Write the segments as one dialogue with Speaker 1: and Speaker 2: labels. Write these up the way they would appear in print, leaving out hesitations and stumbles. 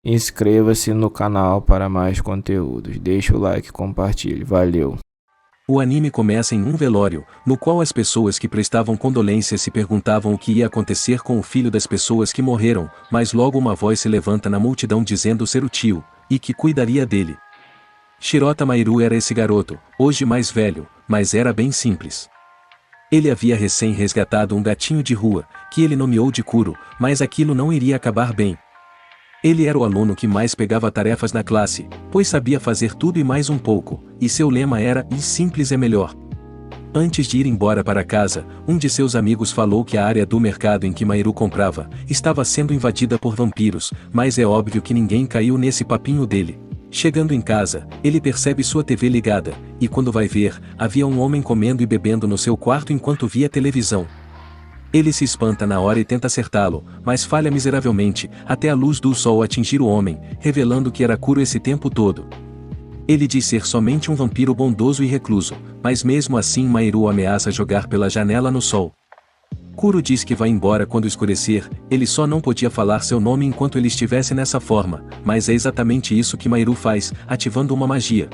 Speaker 1: Inscreva-se no canal para mais conteúdos. Deixe o like e compartilhe. Valeu!
Speaker 2: O anime começa em um velório, no qual as pessoas que prestavam condolências se perguntavam o que ia acontecer com o filho das pessoas que morreram, mas logo uma voz se levanta na multidão dizendo ser o tio, e que cuidaria dele. Shirota Mairu era esse garoto, hoje mais velho, mas era bem simples. Ele havia recém-resgatado um gatinho de rua, que ele nomeou de Kuro, mas aquilo não iria acabar bem. Ele era o aluno que mais pegava tarefas na classe, pois sabia fazer tudo e mais um pouco, e seu lema era "e simples é melhor". Antes de ir embora para casa, um de seus amigos falou que a área do mercado em que Mairu comprava estava sendo invadida por vampiros, mas é óbvio que ninguém caiu nesse papinho dele. Chegando em casa, ele percebe sua TV ligada, e quando vai ver, havia um homem comendo e bebendo no seu quarto enquanto via televisão. Ele se espanta na hora e tenta acertá-lo, mas falha miseravelmente, até a luz do sol atingir o homem, revelando que era Kuro esse tempo todo. Ele diz ser somente um vampiro bondoso e recluso, mas mesmo assim Mairu ameaça jogar pela janela no sol. Kuro diz que vai embora quando escurecer, ele só não podia falar seu nome enquanto ele estivesse nessa forma, mas é exatamente isso que Mairu faz, ativando uma magia.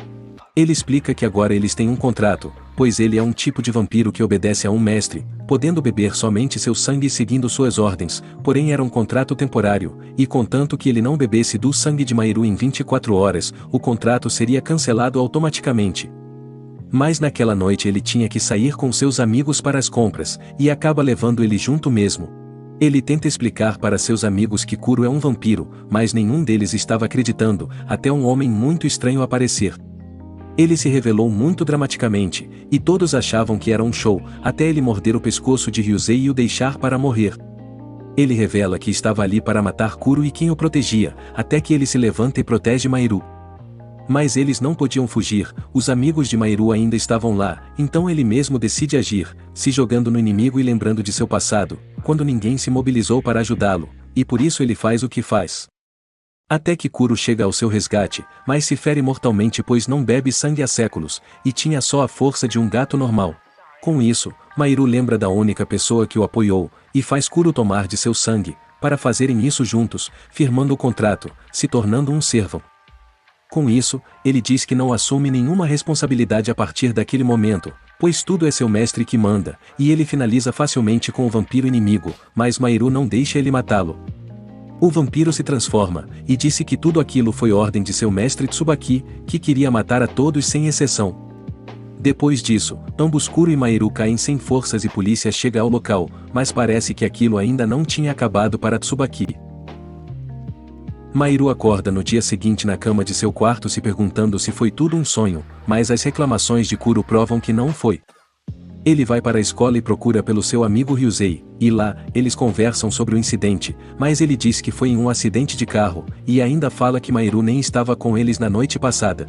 Speaker 2: Ele explica que agora eles têm um contrato, pois ele é um tipo de vampiro que obedece a um mestre, podendo beber somente seu sangue seguindo suas ordens, porém era um contrato temporário, e contanto que ele não bebesse do sangue de Mairu em 24 horas, o contrato seria cancelado automaticamente. Mas naquela noite ele tinha que sair com seus amigos para as compras, e acaba levando ele junto mesmo. Ele tenta explicar para seus amigos que Kuro é um vampiro, mas nenhum deles estava acreditando, até um homem muito estranho aparecer. Ele se revelou muito dramaticamente, e todos achavam que era um show, até ele morder o pescoço de Ryusei e o deixar para morrer. Ele revela que estava ali para matar Kuro e quem o protegia, até que ele se levanta e protege Mairu. Mas eles não podiam fugir, os amigos de Mairu ainda estavam lá, então ele mesmo decide agir, se jogando no inimigo e lembrando de seu passado, quando ninguém se mobilizou para ajudá-lo, e por isso ele faz o que faz. Até que Kuro chega ao seu resgate, mas se fere mortalmente pois não bebe sangue há séculos, e tinha só a força de um gato normal. Com isso, Mairu lembra da única pessoa que o apoiou, e faz Kuro tomar de seu sangue, para fazerem isso juntos, firmando o contrato, se tornando um servão. Com isso, ele diz que não assume nenhuma responsabilidade a partir daquele momento, pois tudo é seu mestre que manda, e ele finaliza facilmente com o vampiro inimigo, mas Mairu não deixa ele matá-lo. O vampiro se transforma, e disse que tudo aquilo foi ordem de seu mestre Tsubaki, que queria matar a todos sem exceção. Depois disso, ambos Kuro e Mairu caem sem forças e polícia chega ao local, mas parece que aquilo ainda não tinha acabado para Tsubaki. Mairu acorda no dia seguinte na cama de seu quarto se perguntando se foi tudo um sonho, mas as reclamações de Kuro provam que não foi. Ele vai para a escola e procura pelo seu amigo Ryusei, e lá, eles conversam sobre o incidente, mas ele diz que foi em um acidente de carro, e ainda fala que Mairu nem estava com eles na noite passada.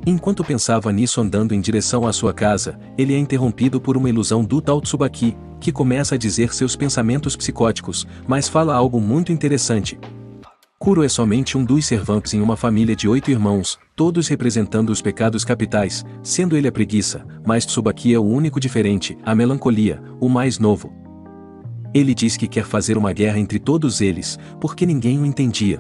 Speaker 2: Enquanto pensava nisso andando em direção à sua casa, ele é interrompido por uma ilusão do tal Tsubaki, que começa a dizer seus pensamentos psicóticos, mas fala algo muito interessante. Kuro é somente um dos servamps em uma família de 8 irmãos, todos representando os pecados capitais, sendo ele a preguiça, mas Tsubaki é o único diferente, a melancolia, o mais novo. Ele diz que quer fazer uma guerra entre todos eles, porque ninguém o entendia.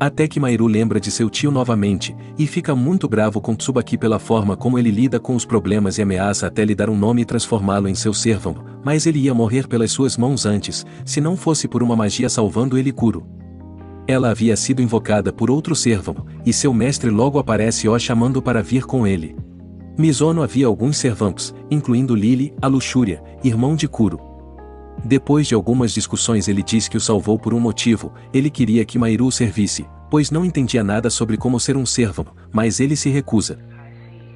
Speaker 2: Até que Mairu lembra de seu tio novamente, e fica muito bravo com Tsubaki pela forma como ele lida com os problemas e ameaça até lhe dar um nome e transformá-lo em seu servamp, mas ele ia morrer pelas suas mãos antes, se não fosse por uma magia salvando ele Kuro. Ela havia sido invocada por outro servão, e seu mestre logo aparece o chamando para vir com ele. Mizono havia alguns servamps, incluindo Lily, a luxúria, irmão de Kuro. Depois de algumas discussões ele diz que o salvou por um motivo, ele queria que Mairu o servisse, pois não entendia nada sobre como ser um servão, mas ele se recusa.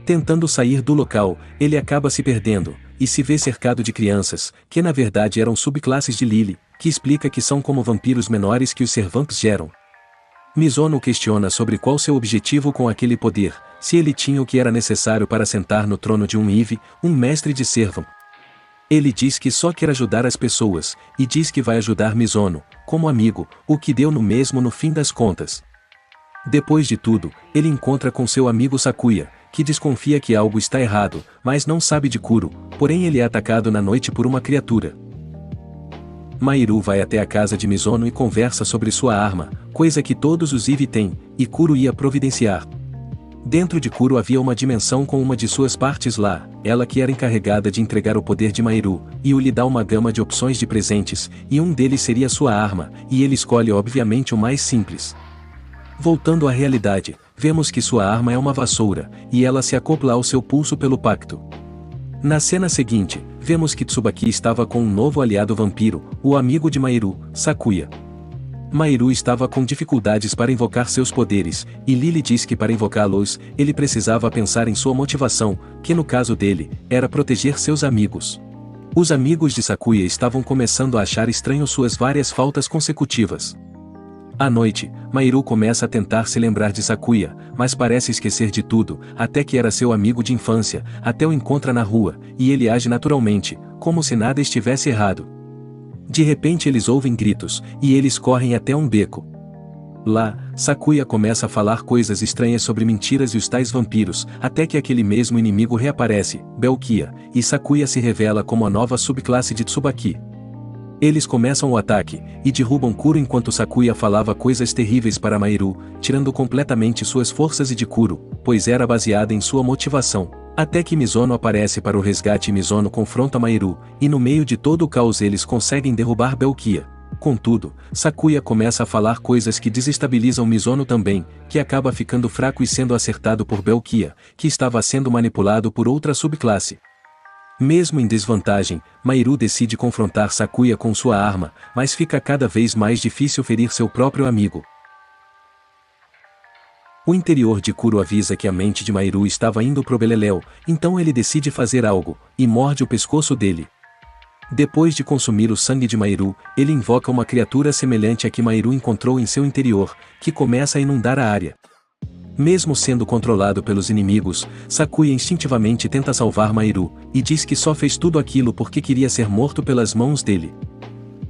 Speaker 2: Tentando sair do local, ele acaba se perdendo, e se vê cercado de crianças, que na verdade eram subclasses de Lily, que explica que são como vampiros menores que os servamps geram. Mizono questiona sobre qual seu objetivo com aquele poder, se ele tinha o que era necessário para sentar no trono de um Eve, um mestre de servamp. Ele diz que só quer ajudar as pessoas, e diz que vai ajudar Mizono, como amigo, o que deu no mesmo no fim das contas. Depois de tudo, ele encontra com seu amigo Sakuya, que desconfia que algo está errado, mas não sabe de Kuro, porém ele é atacado na noite por uma criatura. Mahiru vai até a casa de Mizono e conversa sobre sua arma, coisa que todos os Eevee têm, e Kuro ia providenciar. Dentro de Kuro havia uma dimensão com uma de suas partes lá, ela que era encarregada de entregar o poder de Mahiru, e o lhe dá uma gama de opções de presentes, e um deles seria sua arma, e ele escolhe obviamente o mais simples. Voltando à realidade, vemos que sua arma é uma vassoura, e ela se acopla ao seu pulso pelo pacto. Na cena seguinte, vemos que Tsubaki estava com um novo aliado vampiro, o amigo de Mahiru, Sakuya. Mahiru estava com dificuldades para invocar seus poderes, e Lily diz que para invocá-los, ele precisava pensar em sua motivação, que no caso dele, era proteger seus amigos. Os amigos de Sakuya estavam começando a achar estranho suas várias faltas consecutivas. À noite, Mahiru começa a tentar se lembrar de Sakuya, mas parece esquecer de tudo, até que era seu amigo de infância, até o encontra na rua, e ele age naturalmente, como se nada estivesse errado. De repente eles ouvem gritos, e eles correm até um beco. Lá, Sakuya começa a falar coisas estranhas sobre mentiras e os tais vampiros, até que aquele mesmo inimigo reaparece, Belkia, e Sakuya se revela como a nova subclasse de Tsubaki. Eles começam o ataque, e derrubam Kuro enquanto Sakuya falava coisas terríveis para Mahiru, tirando completamente suas forças e de Kuro, pois era baseada em sua motivação. Até que Mizono aparece para o resgate e Mizono confronta Mahiru, e no meio de todo o caos eles conseguem derrubar Belkia. Contudo, Sakuya começa a falar coisas que desestabilizam Mizono também, que acaba ficando fraco e sendo acertado por Belkia, que estava sendo manipulado por outra subclasse. Mesmo em desvantagem, Mahiru decide confrontar Sakuya com sua arma, mas fica cada vez mais difícil ferir seu próprio amigo. O interior de Kuro avisa que a mente de Mahiru estava indo pro beleléu, então ele decide fazer algo, e morde o pescoço dele. Depois de consumir o sangue de Mahiru, ele invoca uma criatura semelhante à que Mahiru encontrou em seu interior, que começa a inundar a área. Mesmo sendo controlado pelos inimigos, Sakuya instintivamente tenta salvar Mahiru, e diz que só fez tudo aquilo porque queria ser morto pelas mãos dele.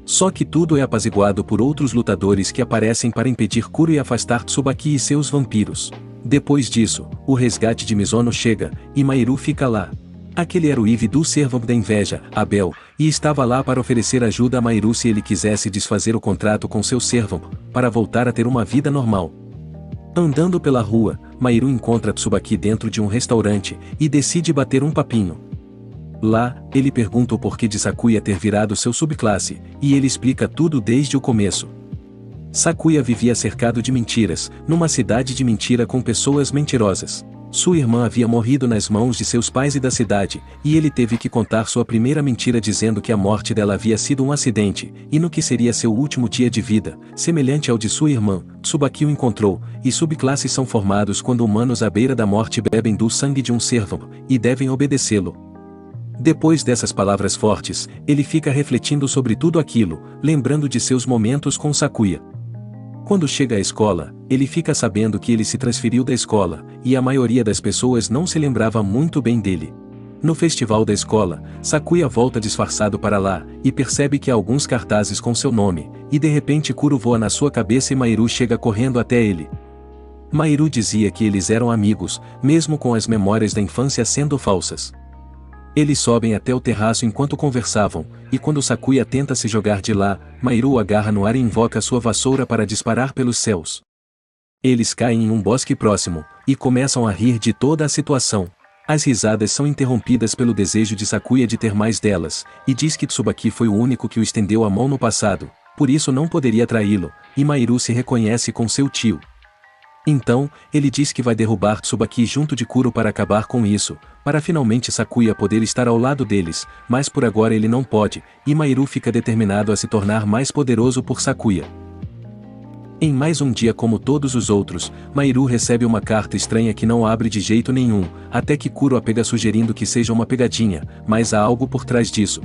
Speaker 2: Só que tudo é apaziguado por outros lutadores que aparecem para impedir Kuro e afastar Tsubaki e seus vampiros. Depois disso, o resgate de Mizono chega, e Mahiru fica lá. Aquele era o Eevee do Servamp da Inveja, Abel, e estava lá para oferecer ajuda a Mahiru se ele quisesse desfazer o contrato com seu Servamp, para voltar a ter uma vida normal. Andando pela rua, Mahiru encontra Tsubaki dentro de um restaurante, e decide bater um papinho. Lá, ele pergunta o porquê de Sakuya ter virado seu subclasse, e ele explica tudo desde o começo. Sakuya vivia cercado de mentiras, numa cidade de mentira com pessoas mentirosas. Sua irmã havia morrido nas mãos de seus pais e da cidade, e ele teve que contar sua primeira mentira dizendo que a morte dela havia sido um acidente, e no que seria seu último dia de vida, semelhante ao de sua irmã, Tsubaki o encontrou, e subclasses são formados quando humanos à beira da morte bebem do sangue de um Servamp, e devem obedecê-lo. Depois dessas palavras fortes, ele fica refletindo sobre tudo aquilo, lembrando de seus momentos com Sakuya. Quando chega à escola, ele fica sabendo que ele se transferiu da escola, e a maioria das pessoas não se lembrava muito bem dele. No festival da escola, Sakuya volta disfarçado para lá, e percebe que há alguns cartazes com seu nome, e de repente Kuro voa na sua cabeça e Mahiru chega correndo até ele. Mahiru dizia que eles eram amigos, mesmo com as memórias da infância sendo falsas. Eles sobem até o terraço enquanto conversavam, e quando Sakuya tenta se jogar de lá, Mahiru o agarra no ar e invoca sua vassoura para disparar pelos céus. Eles caem em um bosque próximo, e começam a rir de toda a situação. As risadas são interrompidas pelo desejo de Sakuya de ter mais delas, e diz que Tsubaki foi o único que o estendeu a mão no passado, por isso não poderia traí-lo, e Mahiru se reconhece com seu tio. Então, ele diz que vai derrubar Tsubaki junto de Kuro para acabar com isso, para finalmente Sakuya poder estar ao lado deles, mas por agora ele não pode, e Mahiru fica determinado a se tornar mais poderoso por Sakuya. Em mais um dia como todos os outros, Mahiru recebe uma carta estranha que não abre de jeito nenhum, até que Kuro a pega sugerindo que seja uma pegadinha, mas há algo por trás disso.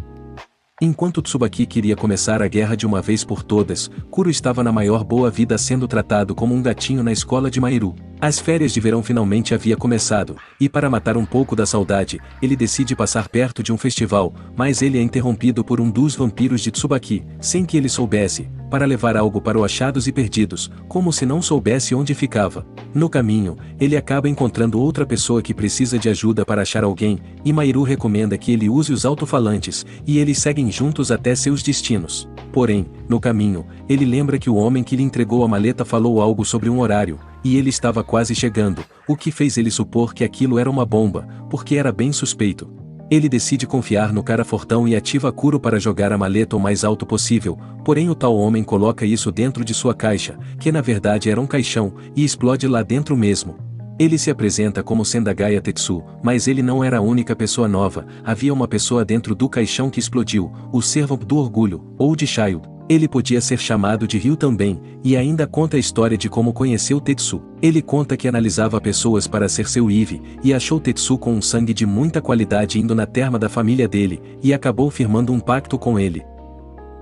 Speaker 2: Enquanto Tsubaki queria começar a guerra de uma vez por todas, Kuro estava na maior boa vida sendo tratado como um gatinho na escola de Mahiru. As férias de verão finalmente havia começado, e para matar um pouco da saudade, ele decide passar perto de um festival, mas ele é interrompido por um dos vampiros de Tsubaki, sem que ele soubesse, para levar algo para o Achados e Perdidos, como se não soubesse onde ficava. No caminho, ele acaba encontrando outra pessoa que precisa de ajuda para achar alguém, e Mahiru recomenda que ele use os alto-falantes, e eles seguem juntos até seus destinos. Porém, no caminho, ele lembra que o homem que lhe entregou a maleta falou algo sobre um horário, e ele estava quase chegando, o que fez ele supor que aquilo era uma bomba, porque era bem suspeito. Ele decide confiar no cara fortão e ativa Kuro para jogar a maleta o mais alto possível, porém o tal homem coloca isso dentro de sua caixa, que na verdade era um caixão, e explode lá dentro mesmo. Ele se apresenta como Sendagaya Tetsu, mas ele não era a única pessoa nova, havia uma pessoa dentro do caixão que explodiu, o Servant do Orgulho, ou de Child. Ele podia ser chamado de Ryu também, e ainda conta a história de como conheceu Tetsu. Ele conta que analisava pessoas para ser seu Eve, e achou Tetsu com um sangue de muita qualidade indo na terma da família dele, e acabou firmando um pacto com ele.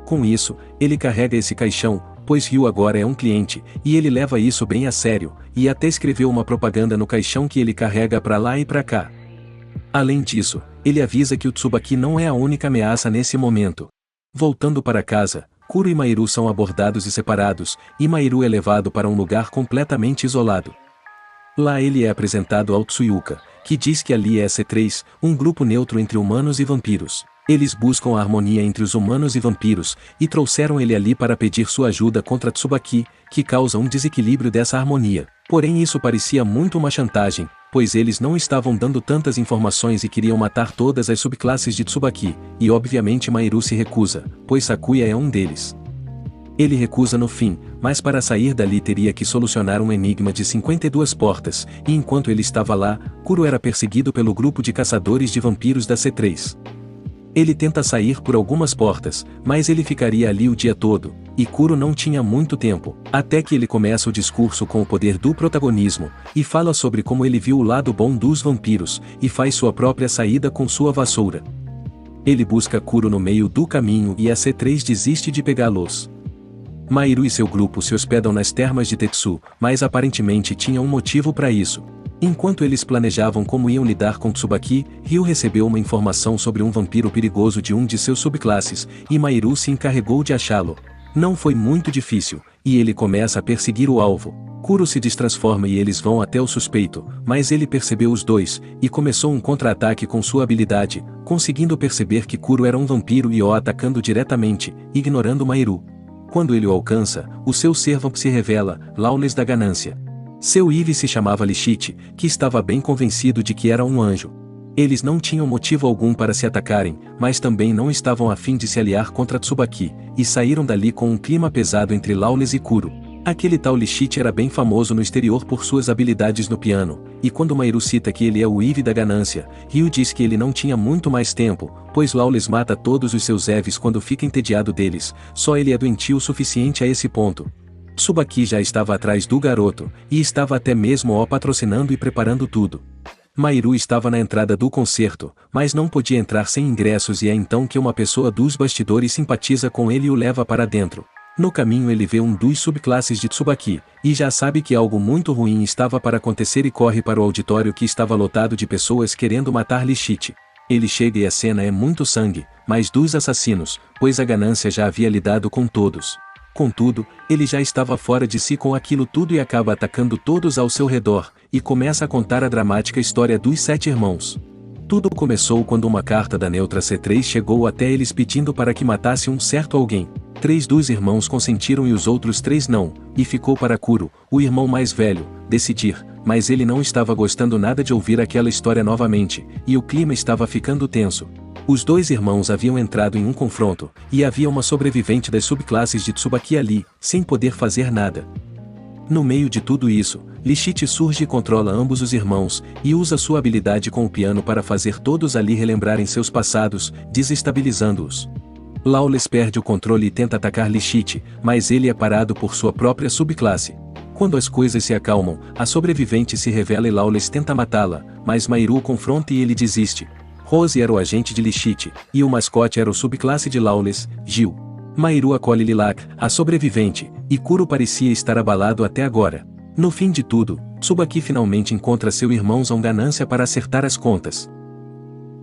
Speaker 2: Com isso, ele carrega esse caixão, pois Ryu agora é um cliente, e ele leva isso bem a sério, e até escreveu uma propaganda no caixão que ele carrega pra lá e pra cá. Além disso, ele avisa que o Tsubaki não é a única ameaça nesse momento. Voltando para casa, Kuro e Mahiru são abordados e separados, e Mahiru é levado para um lugar completamente isolado. Lá ele é apresentado ao Tsuyuka, que diz que ali é C3, um grupo neutro entre humanos e vampiros. Eles buscam a harmonia entre os humanos e vampiros, e trouxeram ele ali para pedir sua ajuda contra Tsubaki, que causa um desequilíbrio dessa harmonia. Porém isso parecia muito uma chantagem, pois eles não estavam dando tantas informações e queriam matar todas as subclasses de Tsubaki, e obviamente Mahiru se recusa, pois Sakuya é um deles. Ele recusa no fim, mas para sair dali teria que solucionar um enigma de 52 portas, e enquanto ele estava lá, Kuro era perseguido pelo grupo de caçadores de vampiros da C3. Ele tenta sair por algumas portas, mas ele ficaria ali o dia todo, e Kuro não tinha muito tempo, até que ele começa o discurso com o poder do protagonismo, e fala sobre como ele viu o lado bom dos vampiros, e faz sua própria saída com sua vassoura. Ele busca Kuro no meio do caminho e a C3 desiste de pegá-los. Mahiru e seu grupo se hospedam nas termas de Tetsu, mas aparentemente tinham um motivo para isso. Enquanto eles planejavam como iam lidar com Tsubaki, Ryu recebeu uma informação sobre um vampiro perigoso de um de seus subclasses, e Mahiru se encarregou de achá-lo. Não foi muito difícil, e ele começa a perseguir o alvo. Kuro se destransforma e eles vão até o suspeito, mas ele percebeu os dois, e começou um contra-ataque com sua habilidade, conseguindo perceber que Kuro era um vampiro e o atacando diretamente, ignorando Mahiru. Quando ele o alcança, o seu servant se revela, Lawless da ganância. Seu Eve se chamava Lishite, que estava bem convencido de que era um anjo. Eles não tinham motivo algum para se atacarem, mas também não estavam a fim de se aliar contra Tsubaki, e saíram dali com um clima pesado entre Lawless e Kuro. Aquele tal Lishite era bem famoso no exterior por suas habilidades no piano, e quando Mahiru cita que ele é o Eve da ganância, Ryu diz que ele não tinha muito mais tempo, pois Lawless mata todos os seus Eves quando fica entediado deles, só ele é doentio o suficiente a esse ponto. Tsubaki já estava atrás do garoto, e estava até mesmo o patrocinando e preparando tudo. Mahiru estava na entrada do concerto, mas não podia entrar sem ingressos e é então que uma pessoa dos bastidores simpatiza com ele e o leva para dentro. No caminho ele vê um dos subclasses de Tsubaki, e já sabe que algo muito ruim estava para acontecer e corre para o auditório que estava lotado de pessoas querendo matar Lishite. Ele chega e a cena é muito sangue, mas dos assassinos, pois a ganância já havia lidado com todos. Contudo, ele já estava fora de si com aquilo tudo e acaba atacando todos ao seu redor, e começa a contar a dramática história dos 7 irmãos. Tudo começou quando uma carta da neutra C3 chegou até eles pedindo para que matasse um certo alguém. 3 dos irmãos consentiram e os outros 3 não, e ficou para Kuro, o irmão mais velho, decidir, mas ele não estava gostando nada de ouvir aquela história novamente, e o clima estava ficando tenso. Os 2 irmãos haviam entrado em um confronto, e havia uma sobrevivente das subclasses de Tsubaki ali, sem poder fazer nada. No meio de tudo isso, Lishite surge e controla ambos os irmãos, e usa sua habilidade com o piano para fazer todos ali relembrarem seus passados, desestabilizando-os. Lawless perde o controle e tenta atacar Lishite, mas ele é parado por sua própria subclasse. Quando as coisas se acalmam, a sobrevivente se revela e Lawless tenta matá-la, mas Mahiru o confronta e ele desiste. Rose era o agente de Lishite, e o mascote era o subclasse de Lawless, Gil. Mahiru acolhe Lilac, a sobrevivente, e Kuro parecia estar abalado até agora. No fim de tudo, Tsubaki finalmente encontra seu irmão Zon Ganância para acertar as contas.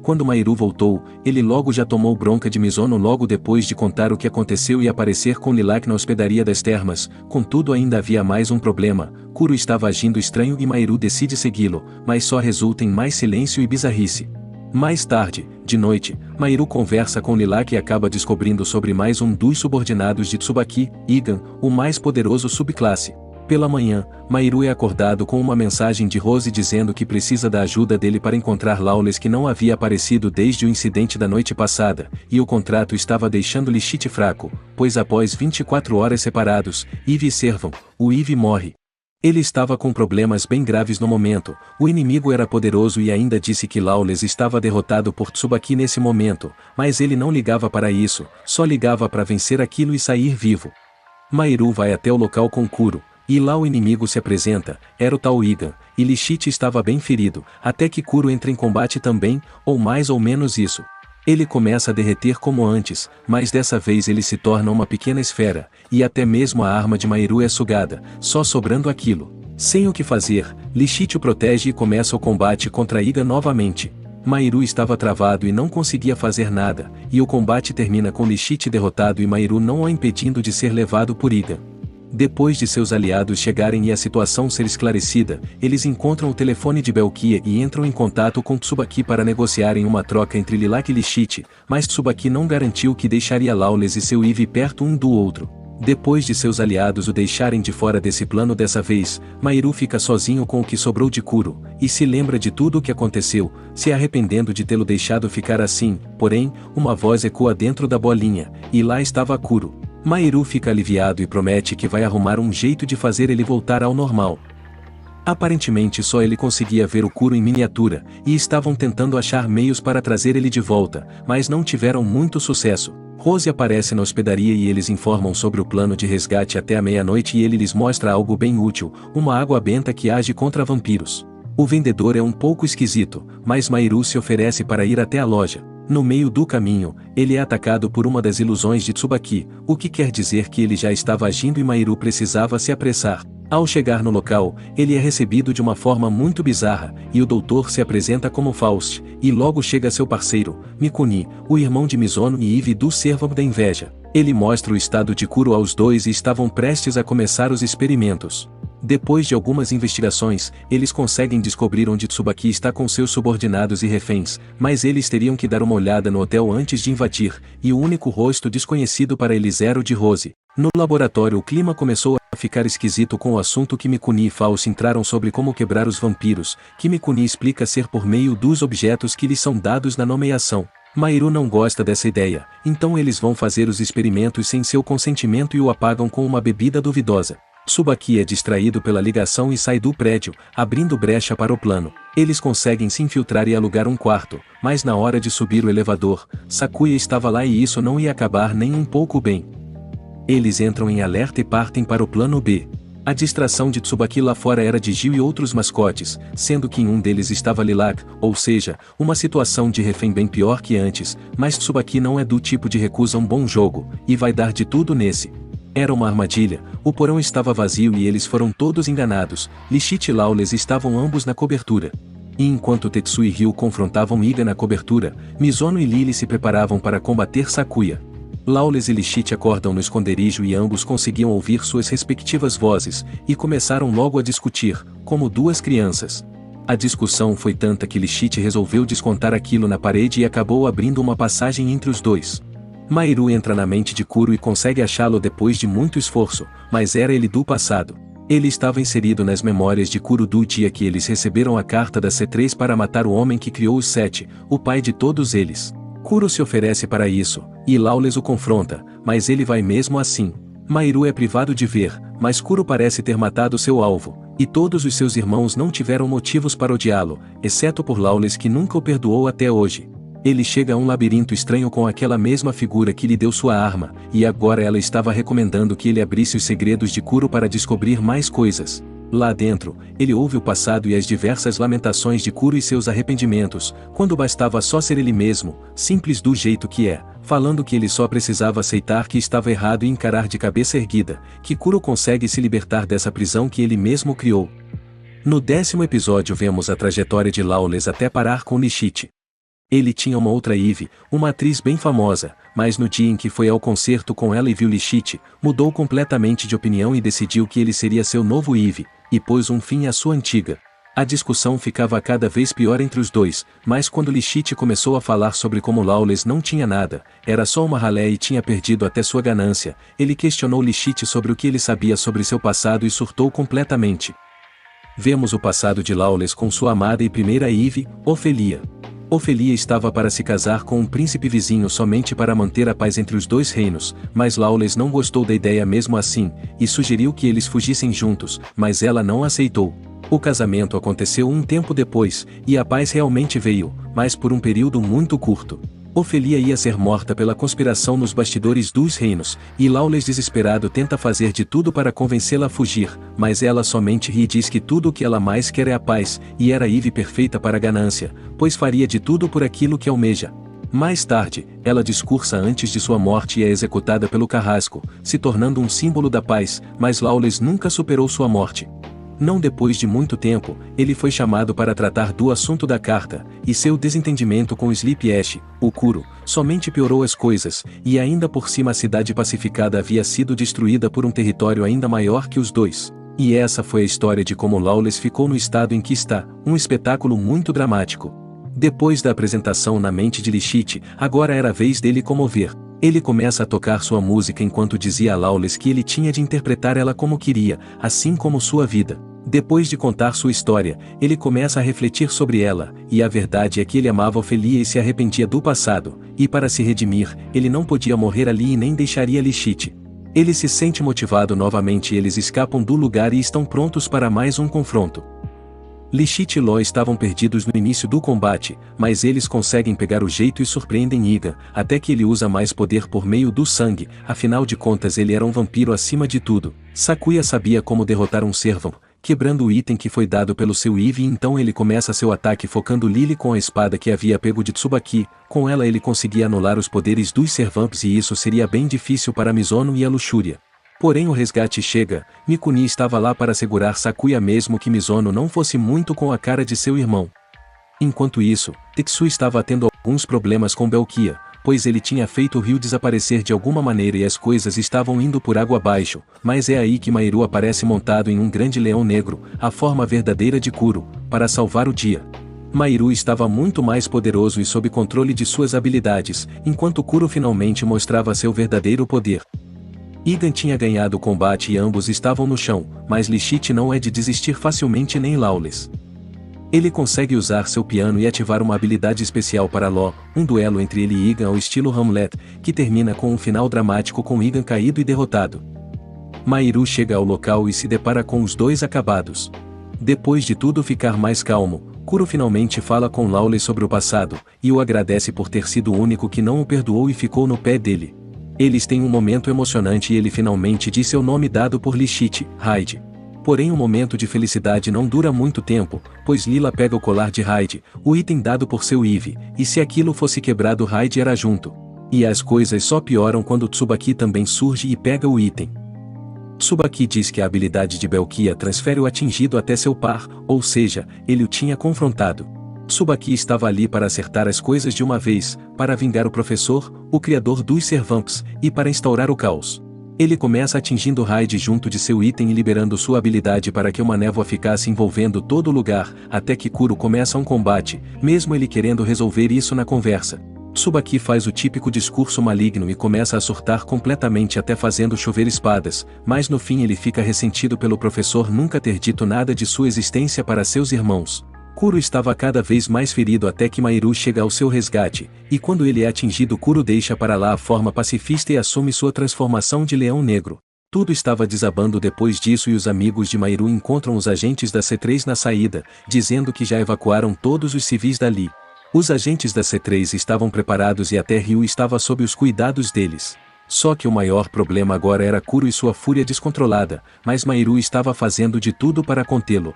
Speaker 2: Quando Mahiru voltou, ele logo já tomou bronca de Mizono logo depois de contar o que aconteceu e aparecer com Lilac na hospedaria das termas. Contudo, ainda havia mais um problema. Kuro estava agindo estranho e Mahiru decide segui-lo, mas só resulta em mais silêncio e bizarrice. Mais tarde, de noite, Mahiru conversa com Lilac e acaba descobrindo sobre mais um dos subordinados de Tsubaki, Igan, o mais poderoso subclasse. Pela manhã, Mahiru é acordado com uma mensagem de Rose dizendo que precisa da ajuda dele para encontrar Lawless, que não havia aparecido desde o incidente da noite passada, e o contrato estava deixando Lichite fraco, pois após 24 horas separados, Eve e servam, o Eve morre. Ele estava com problemas bem graves no momento, o inimigo era poderoso e ainda disse que Lawless estava derrotado por Tsubaki nesse momento, mas ele não ligava para isso, só ligava para vencer aquilo e sair vivo. Mahiru vai até o local com Kuro. E lá o inimigo se apresenta, era o tal Igan, e Lichite estava bem ferido, até que Kuro entra em combate também, ou mais ou menos isso. Ele começa a derreter como antes, mas dessa vez ele se torna uma pequena esfera, e até mesmo a arma de Mahiru é sugada, só sobrando aquilo. Sem o que fazer, Lichite o protege e começa o combate contra Igan novamente. Mahiru estava travado e não conseguia fazer nada, e o combate termina com Lichite derrotado e Mahiru não o impedindo de ser levado por Igan. Depois de seus aliados chegarem e a situação ser esclarecida, eles encontram o telefone de Belkia e entram em contato com Tsubaki para negociarem uma troca entre Lilac e Lichite, mas Tsubaki não garantiu que deixaria Lawless e seu Eve perto um do outro. Depois de seus aliados o deixarem de fora desse plano dessa vez, Mahiru fica sozinho com o que sobrou de Kuro, e se lembra de tudo o que aconteceu, se arrependendo de tê-lo deixado ficar assim, porém, uma voz ecoa dentro da bolinha, e lá estava Kuro. Mahiru fica aliviado e promete que vai arrumar um jeito de fazer ele voltar ao normal. Aparentemente só ele conseguia ver o Kuro em miniatura, e estavam tentando achar meios para trazer ele de volta, mas não tiveram muito sucesso. Rose aparece na hospedaria e eles informam sobre o plano de resgate até a meia-noite e ele lhes mostra algo bem útil, uma água benta que age contra vampiros. O vendedor é um pouco esquisito, mas Mahiru se oferece para ir até a loja. No meio do caminho, ele é atacado por uma das ilusões de Tsubaki, o que quer dizer que ele já estava agindo e Mahiru precisava se apressar. Ao chegar no local, ele é recebido de uma forma muito bizarra, e o doutor se apresenta como Faust, e logo chega seu parceiro, Mikuni, o irmão de Mizono e Eve do Servo da Inveja. Ele mostra o estado de Kuro aos dois e estavam prestes a começar os experimentos. Depois de algumas investigações, eles conseguem descobrir onde Tsubaki está com seus subordinados e reféns, mas eles teriam que dar uma olhada no hotel antes de invadir, e o único rosto desconhecido para eles era o de Rose. No laboratório o clima começou a ficar esquisito com o assunto que Mikuni e Faust entraram sobre como quebrar os vampiros, que Mikuni explica ser por meio dos objetos que lhes são dados na nomeação. Mahiru não gosta dessa ideia, então eles vão fazer os experimentos sem seu consentimento e o apagam com uma bebida duvidosa. Tsubaki é distraído pela ligação e sai do prédio, abrindo brecha para o plano. Eles conseguem se infiltrar e alugar um quarto, mas na hora de subir o elevador, Sakuya estava lá e isso não ia acabar nem um pouco bem. Eles entram em alerta e partem para o plano B. A distração de Tsubaki lá fora era de Gil e outros mascotes, sendo que em um deles estava Lilac, ou seja, uma situação de refém bem pior que antes, mas Tsubaki não é do tipo de recusa um bom jogo, e vai dar de tudo nesse. Era uma armadilha, o porão estava vazio e eles foram todos enganados, Lichite e Lawless estavam ambos na cobertura. E enquanto Tetsu e Ryu confrontavam Iga na cobertura, Mizono e Lily se preparavam para combater Sakuya. Lawless e Lichite acordam no esconderijo e ambos conseguiam ouvir suas respectivas vozes, e começaram logo a discutir, como duas crianças. A discussão foi tanta que Lichite resolveu descontar aquilo na parede e acabou abrindo uma passagem entre os dois. Mahiru entra na mente de Kuro e consegue achá-lo depois de muito esforço, mas era ele do passado. Ele estava inserido nas memórias de Kuro do dia que eles receberam a carta da C3 para matar o homem que criou os Sete, o pai de todos eles. Kuro se oferece para isso, e Lawless o confronta, mas ele vai mesmo assim. Mahiru é privado de ver, mas Kuro parece ter matado seu alvo, e todos os seus irmãos não tiveram motivos para odiá-lo, exceto por Lawless que nunca o perdoou até hoje. Ele chega a um labirinto estranho com aquela mesma figura que lhe deu sua arma, e agora ela estava recomendando que ele abrisse os segredos de Kuro para descobrir mais coisas. Lá dentro, ele ouve o passado e as diversas lamentações de Kuro e seus arrependimentos, quando bastava só ser ele mesmo, simples do jeito que é, falando que ele só precisava aceitar que estava errado e encarar de cabeça erguida, que Kuro consegue se libertar dessa prisão que ele mesmo criou. No 10º episódio vemos a trajetória de Lawless até parar com Lichite. Ele tinha uma outra Eve, uma atriz bem famosa, mas no dia em que foi ao concerto com ela e viu Lishit, mudou completamente de opinião e decidiu que ele seria seu novo Eve, e pôs um fim à sua antiga. A discussão ficava cada vez pior entre os dois, mas quando Lishit começou a falar sobre como Lawless não tinha nada, era só uma ralé e tinha perdido até sua ganância, ele questionou Lishit sobre o que ele sabia sobre seu passado e surtou completamente. Vemos o passado de Lawless com sua amada e primeira Eve, Ofelia. Ofelia estava para se casar com um príncipe vizinho somente para manter a paz entre os dois reinos, mas Lawless não gostou da ideia mesmo assim, e sugeriu que eles fugissem juntos, mas ela não aceitou. O casamento aconteceu um tempo depois, e a paz realmente veio, mas por um período muito curto. Ofelia ia ser morta pela conspiração nos bastidores dos reinos, e Lawless desesperado tenta fazer de tudo para convencê-la a fugir, mas ela somente ri e diz que tudo o que ela mais quer é a paz, e era a Eve perfeita para a ganância, pois faria de tudo por aquilo que almeja. Mais tarde, ela discursa antes de sua morte e é executada pelo carrasco, se tornando um símbolo da paz, mas Lawless nunca superou sua morte. Não depois de muito tempo, ele foi chamado para tratar do assunto da carta, e seu desentendimento com Sleep Ash, o Kuro, somente piorou as coisas, e ainda por cima a cidade pacificada havia sido destruída por um território ainda maior que os dois. E essa foi a história de como Lawless ficou no estado em que está, um espetáculo muito dramático. Depois da apresentação na mente de Lishit, agora era a vez dele comover. Ele começa a tocar sua música enquanto dizia a Lawless que ele tinha de interpretar ela como queria, assim como sua vida. Depois de contar sua história, ele começa a refletir sobre ela, e a verdade é que ele amava Ofelia e se arrependia do passado, e para se redimir, ele não podia morrer ali e nem deixaria Lishit. Ele se sente motivado novamente e eles escapam do lugar e estão prontos para mais um confronto. Lishit e Law estavam perdidos no início do combate, mas eles conseguem pegar o jeito e surpreendem Iga, até que ele usa mais poder por meio do sangue, afinal de contas ele era um vampiro acima de tudo. Sakuya sabia como derrotar um servão, quebrando o item que foi dado pelo seu Eve e então ele começa seu ataque focando Lily com a espada que havia pego de Tsubaki, com ela ele conseguia anular os poderes dos Servamps e isso seria bem difícil para Mizono e a Luxúria. Porém o resgate chega, Mikuni estava lá para segurar Sakuya mesmo que Mizono não fosse muito com a cara de seu irmão. Enquanto isso, Tetsu estava tendo alguns problemas com Belkia, pois ele tinha feito o rio desaparecer de alguma maneira e as coisas estavam indo por água abaixo, mas é aí que Mairu aparece montado em um grande leão negro, a forma verdadeira de Kuro, para salvar o dia. Mairu estava muito mais poderoso e sob controle de suas habilidades, enquanto Kuro finalmente mostrava seu verdadeiro poder. Igan tinha ganhado o combate e ambos estavam no chão, mas Lishit não é de desistir facilmente nem Lawless. Ele consegue usar seu piano e ativar uma habilidade especial para Law, um duelo entre ele e Igan ao estilo Hamlet, que termina com um final dramático com Igan caído e derrotado. Mairu chega ao local e se depara com os dois acabados. Depois de tudo ficar mais calmo, Kuro finalmente fala com Lawless sobre o passado, e o agradece por ter sido o único que não o perdoou e ficou no pé dele. Eles têm um momento emocionante e ele finalmente diz seu nome dado por Lishit, Hyde. Porém o momento de felicidade não dura muito tempo, pois Lila pega o colar de Hyde, o item dado por seu Eve, e se aquilo fosse quebrado Hyde era junto. E as coisas só pioram quando Tsubaki também surge e pega o item. Tsubaki diz que a habilidade de Belkia transfere o atingido até seu par, ou seja, ele o tinha confrontado. Tsubaki estava ali para acertar as coisas de uma vez, para vingar o professor, o criador dos Servamps, e para instaurar o caos. Ele começa atingindo Hyde junto de seu item e liberando sua habilidade para que uma névoa ficasse envolvendo todo o lugar, até que Kuro começa um combate, mesmo ele querendo resolver isso na conversa. Tsubaki faz o típico discurso maligno e começa a surtar completamente até fazendo chover espadas, mas no fim ele fica ressentido pelo professor nunca ter dito nada de sua existência para seus irmãos. Kuro estava cada vez mais ferido até que Mairu chega ao seu resgate, e quando ele é atingido Kuro deixa para lá a forma pacifista e assume sua transformação de leão negro. Tudo estava desabando depois disso e os amigos de Mairu encontram os agentes da C3 na saída, dizendo que já evacuaram todos os civis dali. Os agentes da C3 estavam preparados e até Ryu estava sob os cuidados deles. Só que o maior problema agora era Kuro e sua fúria descontrolada, mas Mairu estava fazendo de tudo para contê-lo.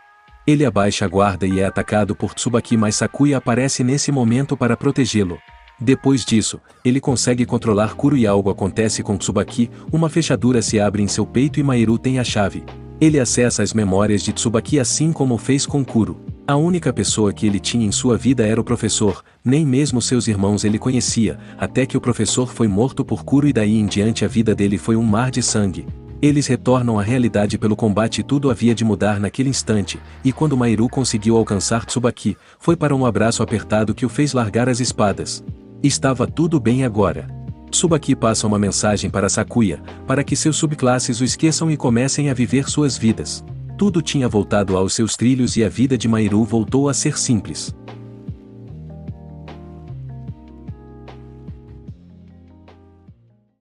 Speaker 2: Ele abaixa a guarda e é atacado por Tsubaki, mas Sakuya aparece nesse momento para protegê-lo. Depois disso, ele consegue controlar Kuro e algo acontece com Tsubaki, uma fechadura se abre em seu peito e Mairu tem a chave. Ele acessa as memórias de Tsubaki assim como fez com Kuro. A única pessoa que ele tinha em sua vida era o professor, nem mesmo seus irmãos ele conhecia, até que o professor foi morto por Kuro e daí em diante a vida dele foi um mar de sangue. Eles retornam à realidade pelo combate e tudo havia de mudar naquele instante, e quando Mahiru conseguiu alcançar Tsubaki, foi para um abraço apertado que o fez largar as espadas. Estava tudo bem agora. Tsubaki passa uma mensagem para Sakuya, para que seus subclasses o esqueçam e comecem a viver suas vidas. Tudo tinha voltado aos seus trilhos e a vida de Mahiru voltou a ser simples.